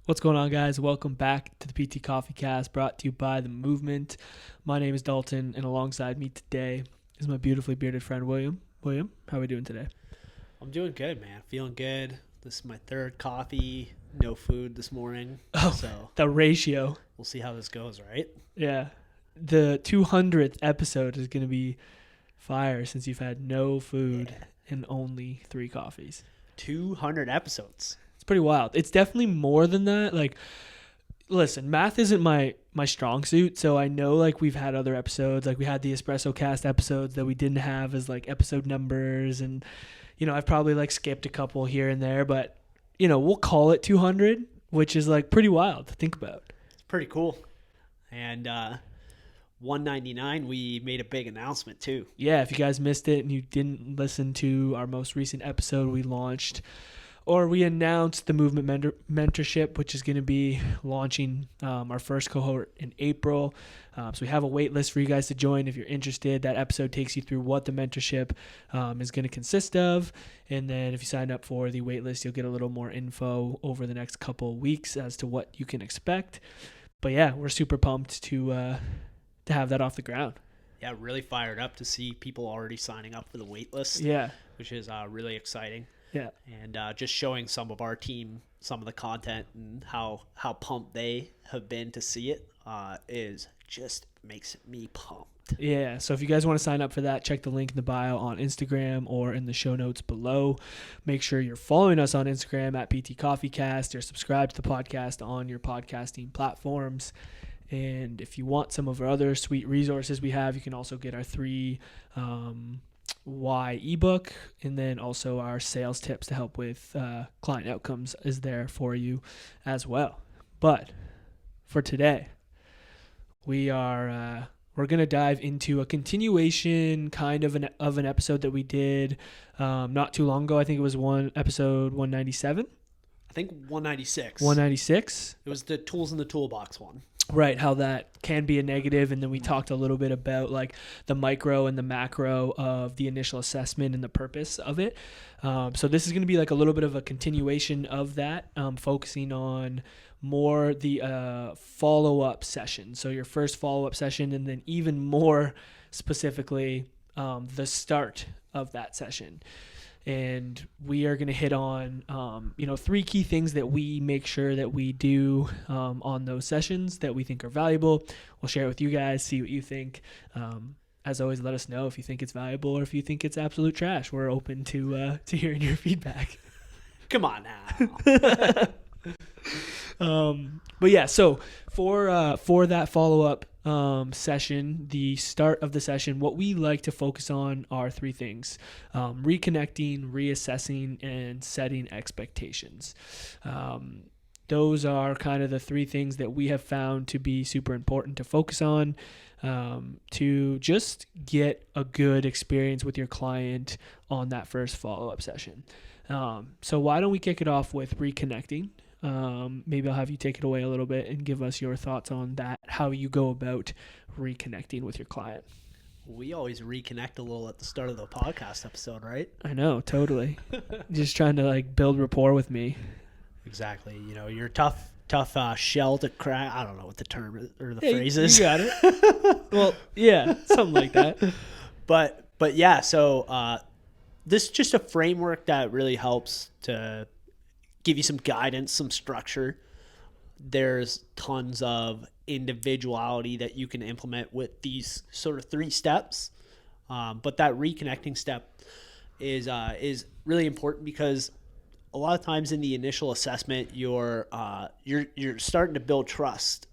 What's going on, guys? Welcome back to the ptcoffeecast, brought to you by the Movement. My name is Dalton, and alongside me today is my beautifully bearded friend William. William, how are we doing today? I'm doing good, man. Feeling good. This is my third coffee. No food this morning. Oh, So the ratio. we'll see how this goes, right? Yeah. The 200th episode is going to be fire since you've had no food and only 3 coffees. 200 episodes. It's pretty wild. It's definitely more than that. Like, listen, math isn't my strong suit, so I know like we've had other episodes, like we had the Espresso Cast episodes that we didn't have as like episode numbers, and I've probably like skipped a couple here and there, but we'll call it 200, which is like pretty wild to think about. It's pretty cool. And 199, we made a big announcement too. Yeah, if you guys missed it and you didn't listen to our most recent episode, we announced the Movement Mentorship, which is going to be launching our first cohort in April. So we have a wait list for you guys to join if you're interested. That episode takes you through what the mentorship is going to consist of. And then if you sign up for the wait list, you'll get a little more info over the next couple of weeks as to what you can expect. But yeah, we're super pumped to have that off the ground. Yeah, really fired up to see people already signing up for the wait list. Yeah. Which is really exciting. Yeah. And just showing some of our team some of the content and how pumped they have been to see it is just makes me pumped. Yeah, so if you guys want to sign up for that, check the link in the bio on Instagram or in the show notes below. Make sure you're following us on Instagram at ptcoffeecast. You're subscribed to the podcast on your podcasting platforms. And if you want some of our other sweet resources we have, you can also get our 3 why ebook, and then also our sales tips to help with client outcomes is there for you as well. But for today, we're going to dive into a continuation kind of an episode that we did not too long ago. I think it was episode 197. I think 196. 196. It was the tools in the toolbox one. Right, how that can be a negative, and then we talked a little bit about like the micro and the macro of the initial assessment and the purpose of it. So this is going to be like a little bit of a continuation of that, focusing on more the follow-up session. So your first follow-up session, and then even more specifically the start of that session. And we are going to hit on, 3 key things that we make sure that we do on those sessions that we think are valuable. We'll share it with you guys, see what you think. As always, let us know if you think it's valuable or if you think it's absolute trash. We're open to hearing your feedback. Come on now. But yeah, so for that follow-up session, the start of the session, what we like to focus on are 3 things: reconnecting, reassessing, and setting expectations. Those are kind of the 3 things that we have found to be super important to focus on to just get a good experience with your client on that first follow-up session. So why don't we kick it off with reconnecting? Maybe I'll have you take it away a little bit and give us your thoughts on that, how you go about reconnecting with your client. We always reconnect a little at the start of the podcast episode, right? I know, totally. Just trying to like build rapport with me. Exactly. You're tough shell to crack. I don't know what the term is, or the phrase is. You got it. Well, yeah, something like that. But yeah, so this is just a framework that really helps to give you some guidance, some structure. There's tons of individuality that you can implement with these sort of 3 steps. But that reconnecting step is really important because a lot of times in the initial assessment, you're starting to build trust,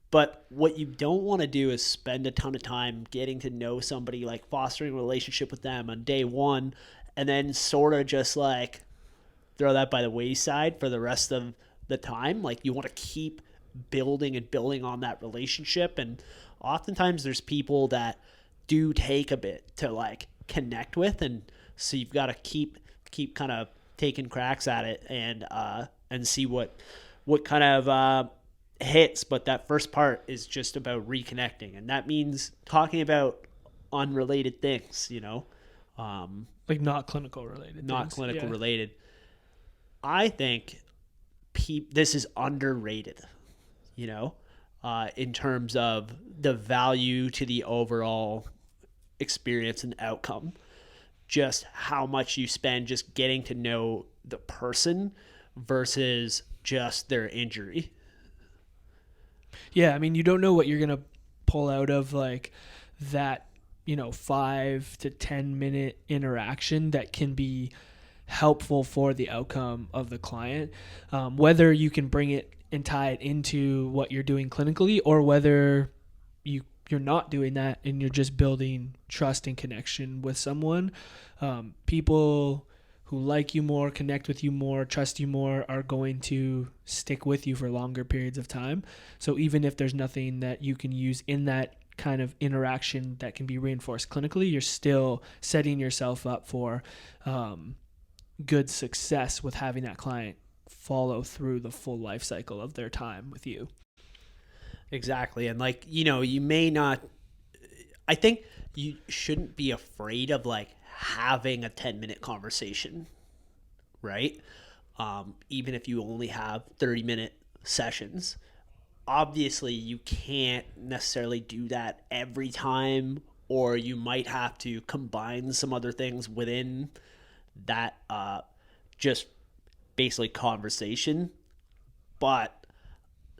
but what you don't want to do is spend a ton of time getting to know somebody, like fostering a relationship with them on day 1, and then sort of just like throw that by the wayside for the rest of the time. Like, you want to keep building on that relationship. And oftentimes there's people that do take a bit to like connect with. And so you've got to keep kind of taking cracks at it and see what kind of hits. But that first part is just about reconnecting. And that means talking about unrelated things, Like not clinical related. Not clinical related. I think this is underrated, you know, in terms of the value to the overall experience and outcome. Just how much you spend just getting to know the person versus just their injury. Yeah, I mean, you don't know what you're gonna pull out of like that, 5 to 10 minute interaction that can be helpful for the outcome of the client. Whether you can bring it and tie it into what you're doing clinically, or whether you're not doing that and you're just building trust and connection with someone. People who like you more, connect with you more, trust you more, are going to stick with you for longer periods of time. So even if there's nothing that you can use in that kind of interaction that can be reinforced clinically, you're still setting yourself up for good success with having that client follow through the full life cycle of their time with you. Exactly. And like, you may not, I think you shouldn't be afraid of like having a 10-minute conversation, right? Even if you only have 30-minute sessions. Obviously, you can't necessarily do that every time, or you might have to combine some other things within that just basically conversation. But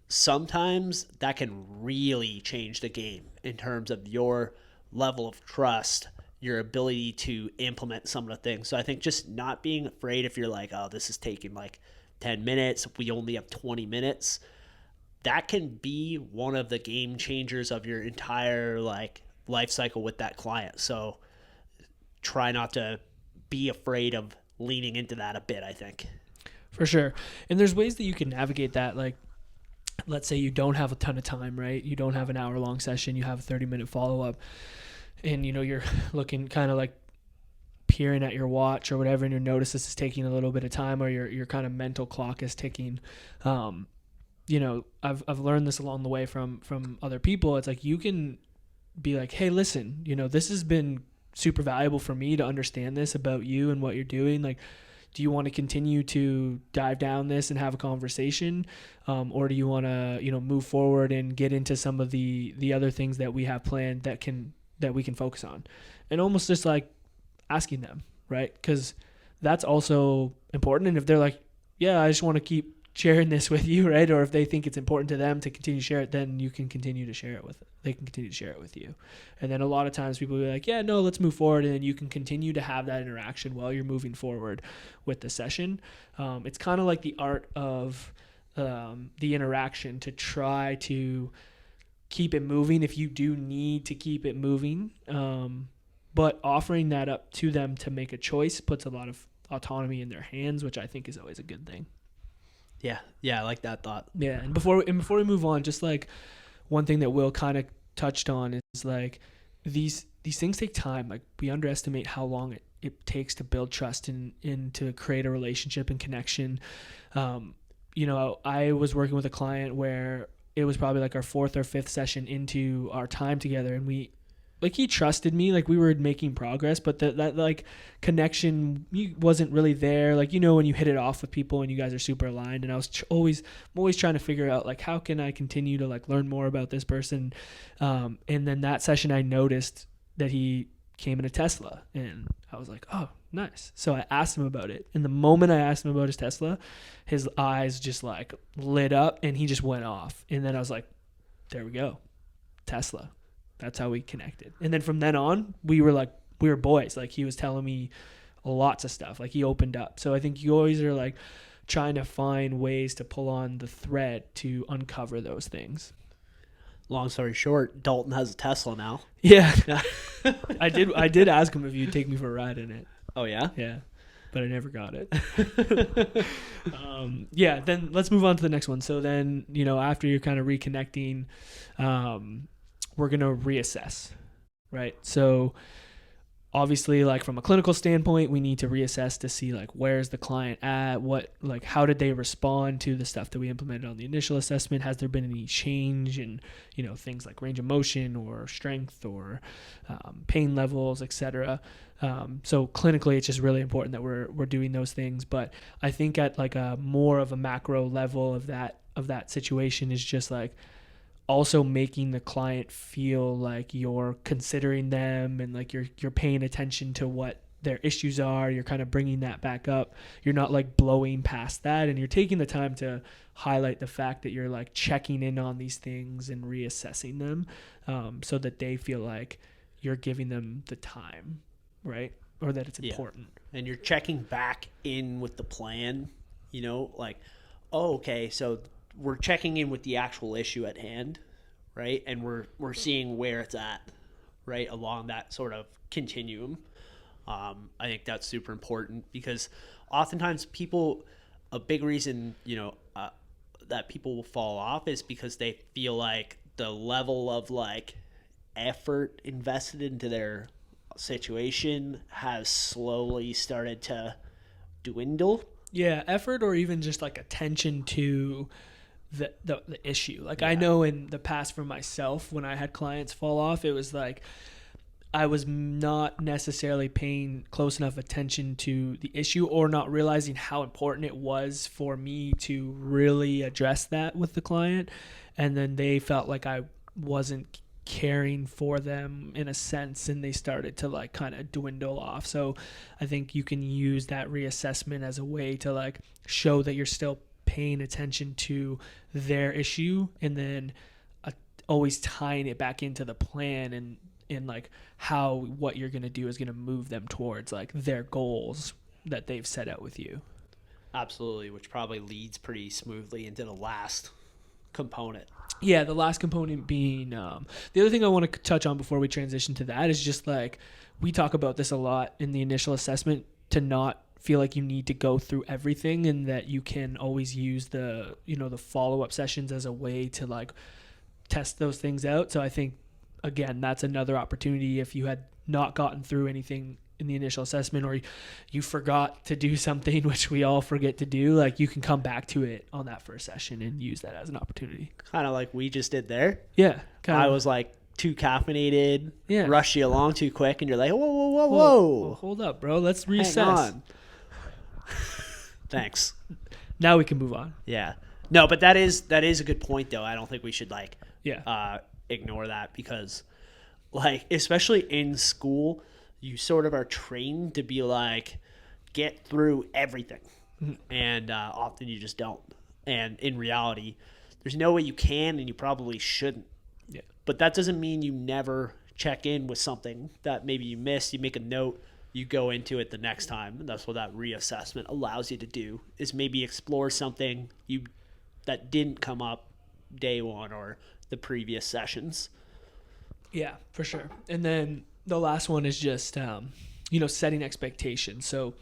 sometimes that can really change the game in terms of your level of trust, your ability to implement some of the things. So I think just not being afraid if you're like, oh, this is taking like 10 minutes, we only have 20 minutes. That can be one of the game changers of your entire like life cycle with that client. So try not to be afraid of leaning into that a bit, I think. For sure. And there's ways that you can navigate that. Like, let's say you don't have a ton of time, right? You don't have an hour-long session. You have a 30-minute follow-up. And, you're looking kind of like peering at your watch or whatever, and you notice this is taking a little bit of time, or your kind of mental clock is ticking. I've learned this along the way from other people. It's like you can be like, hey, listen, this has been super valuable for me to understand this about you and what you're doing. Like, do you want to continue to dive down this and have a conversation? Or do you want to, move forward and get into some of the other things that we have planned that we can focus on? And almost just like asking them, right? Because that's also important. And if they're like, yeah, I just want to keep sharing this with you, right? Or if they think it's important to them to continue to share it, then you can continue to share it with they can continue to share it with you. And then a lot of times people will be like, yeah, no, let's move forward. And then you can continue to have that interaction while you're moving forward with the session. It's kind of like the art of the interaction, to try to keep it moving if you do need to keep it moving. But offering that up to them to make a choice puts a lot of autonomy in their hands, which I think is always a good thing. Yeah, I like that thought. Yeah, and before we move on, just like one thing that Will kind of touched on is like these things take time. Like, we underestimate how long it takes to build trust and to create a relationship and connection. I was working with a client where it was probably like our 4th or 5th session into our time together, and he trusted me, like we were making progress, but that like connection wasn't really there. Like, when you hit it off with people and you guys are super aligned, and I was always trying to figure out like, how can I continue to like learn more about this person? And then that session I noticed that he came in a Tesla, and I was like, oh, nice. So I asked him about it. And the moment I asked him about his Tesla, his eyes just like lit up and he just went off. And then I was like, there we go. Tesla. That's how we connected. And then from then on, we were boys. Like, he was telling me lots of stuff. Like, he opened up. So I think you always are like trying to find ways to pull on the thread to uncover those things. Long story short, Dalton has a Tesla now. Yeah. I did ask him if you'd take me for a ride in it. Oh, yeah? Yeah. But I never got it. Then let's move on to the next one. So then, after you're kind of reconnecting, we're going to reassess, right? So obviously, like from a clinical standpoint, we need to reassess to see like where's the client at, how did they respond to the stuff that we implemented on the initial assessment? Has there been any change in, things like range of motion or strength or pain levels, etc. So clinically, it's just really important that we're doing those things. But I think at like a more of a macro level of that situation is just like also making the client feel like you're considering them and like you're paying attention to what their issues are. You're kind of bringing that back up. You're not like blowing past that, and you're taking the time to highlight the fact that you're like checking in on these things and reassessing them, so that they feel like you're giving them the time, right? Or that it's important. And you're checking back in with the plan, like, oh, okay, so we're checking in with the actual issue at hand, right? And we're seeing where it's at, right, along that sort of continuum. I think that's super important because oftentimes a big reason, that people will fall off is because they feel like the level of like effort invested into their situation has slowly started to dwindle. Yeah, effort or even just like attention to the issue. Like I know in the past for myself, when I had clients fall off, it was like I was not necessarily paying close enough attention to the issue or not realizing how important it was for me to really address that with the client. And then they felt like I wasn't caring for them in a sense, and they started to like kind of dwindle off. So I think you can use that reassessment as a way to like show that you're still paying attention to their issue, and then always tying it back into the plan and in like how what you're going to do is going to move them towards like their goals that they've set out with you. Absolutely, which probably leads pretty smoothly into the last component. Yeah, the last component being the other thing I want to touch on before we transition to that is just like we talk about this a lot in the initial assessment, to not feel like you need to go through everything, and that you can always use the the follow-up sessions as a way to like test those things out. So I think again, that's another opportunity if you had not gotten through anything in the initial assessment, or you forgot to do something, which we all forget to do, like you can come back to it on that first session and use that as an opportunity. Kind of like we just did there. Yeah. I was like too caffeinated, yeah, rushed you along too quick, and you're like, whoa. Hold up, bro. Let's reassess. Hang on. Thanks. Now we can move on. Yeah. No, but that is a good point, though. I don't think we should ignore that, because like especially in school, you sort of are trained to be like get through everything, and often you just don't. And in reality, there's no way you can, and you probably shouldn't. Yeah. But that doesn't mean you never check in with something that maybe you missed. You make a note, you go into it the next time, and that's what that reassessment allows you to do, is maybe explore something that didn't come up day one or the previous sessions. Yeah, for sure. And then the last one is just setting expectations. So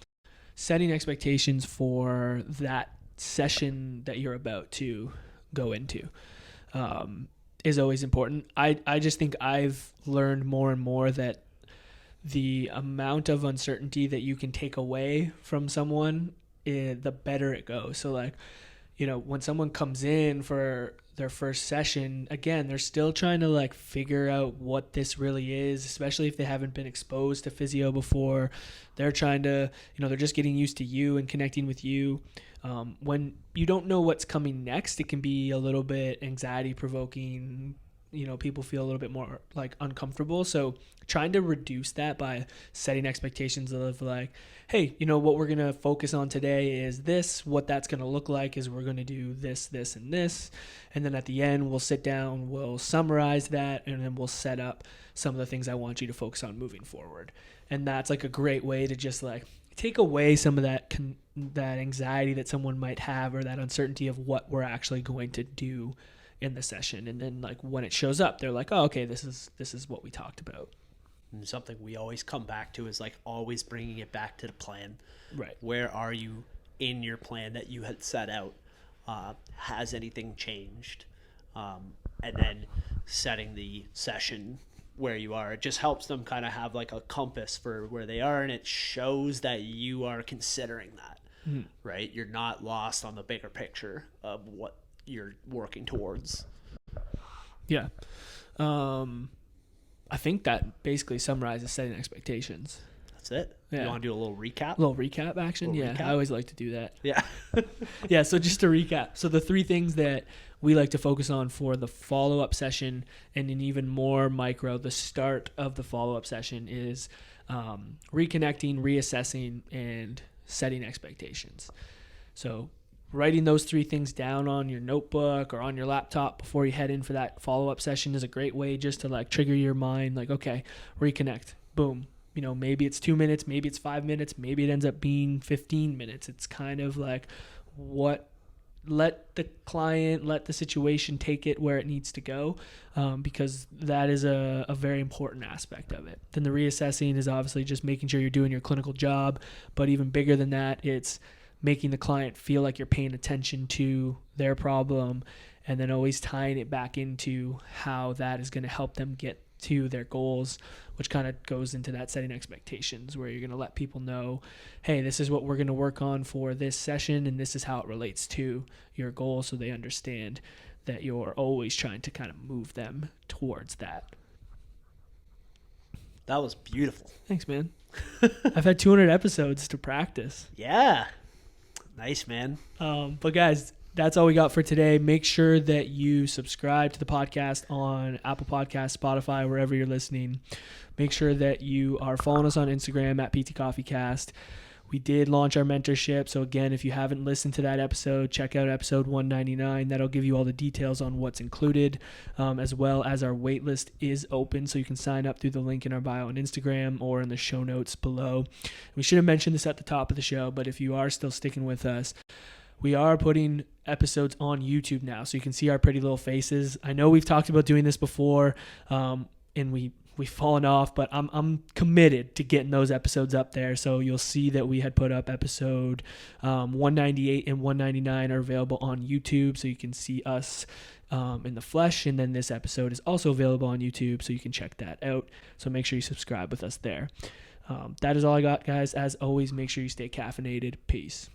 setting expectations for that session that you're about to go into is always important. I just think I've learned more and more that the amount of uncertainty that you can take away from someone, the better it goes. So like, when someone comes in for their first session, again, they're still trying to like figure out what this really is, especially if they haven't been exposed to physio before. They're trying to, they're just getting used to you and connecting with you. When you don't know what's coming next, it can be a little bit anxiety provoking. People feel a little bit more like uncomfortable. So trying to reduce that by setting expectations of like, hey, what we're going to focus on today is this. What that's going to look like is we're going to do this, this, and this. And then at the end, we'll sit down, we'll summarize that, and then we'll set up some of the things I want you to focus on moving forward. And that's like a great way to just like take away some of that that anxiety that someone might have, or that uncertainty of what we're actually going to do in the session. And then like when it shows up, they're like, oh, okay, this is what we talked about. And something we always come back to is like always bringing it back to the plan. Right. Where are you in your plan that you had set out? Has anything changed? And then setting the session where you are. It just helps them kind of have like a compass for where they are, and it shows that you are considering that, right? You're not lost on the bigger picture of what you're working towards. Yeah. I think that basically summarizes setting expectations. That's it. Yeah. You want to do a little recap? A little recap action? Little Yeah, recap? I always like to do that. Yeah. Yeah, so just to recap. So the 3 things that we like to focus on for the follow-up session, and in even more micro, the start of the follow-up session is reconnecting, reassessing, and setting expectations. So writing those 3 things down on your notebook or on your laptop before you head in for that follow-up session is a great way just to like trigger your mind, like, okay, reconnect, boom. You know, maybe it's 2 minutes, maybe it's 5 minutes, maybe it ends up being 15 minutes. It's kind of like let the client, let the situation take it where it needs to go, because that is a very important aspect of it. Then the reassessing is obviously just making sure you're doing your clinical job, but even bigger than that, it's making the client feel like you're paying attention to their problem, and then always tying it back into how that is going to help them get to their goals, which kind of goes into that setting expectations, where you're going to let people know, hey, this is what we're going to work on for this session, and this is how it relates to your goal, so they understand that you're always trying to kind of move them towards that. That was beautiful. Thanks, man. I've had 200 episodes to practice. Yeah. Nice, man. But guys, that's all we got for today. Make sure that you subscribe to the podcast on Apple Podcasts, Spotify, wherever you're listening. Make sure that you are following us on Instagram at ptcoffeecast. We did launch our mentorship. So again, if you haven't listened to that episode, check out episode 199. That'll give you all the details on what's included, as well as our waitlist is open. So you can sign up through the link in our bio on Instagram or in the show notes below. We should have mentioned this at the top of the show, but if you are still sticking with us, we are putting episodes on YouTube now, so you can see our pretty little faces. I know we've talked about doing this before, and we've fallen off, but I'm committed to getting those episodes up there. So you'll see that we had put up episode 198 and 199 are available on YouTube, so you can see us in the flesh. And then this episode is also available on YouTube, so you can check that out. So make sure you subscribe with us there. That is all I got, guys. As always, make sure you stay caffeinated. Peace.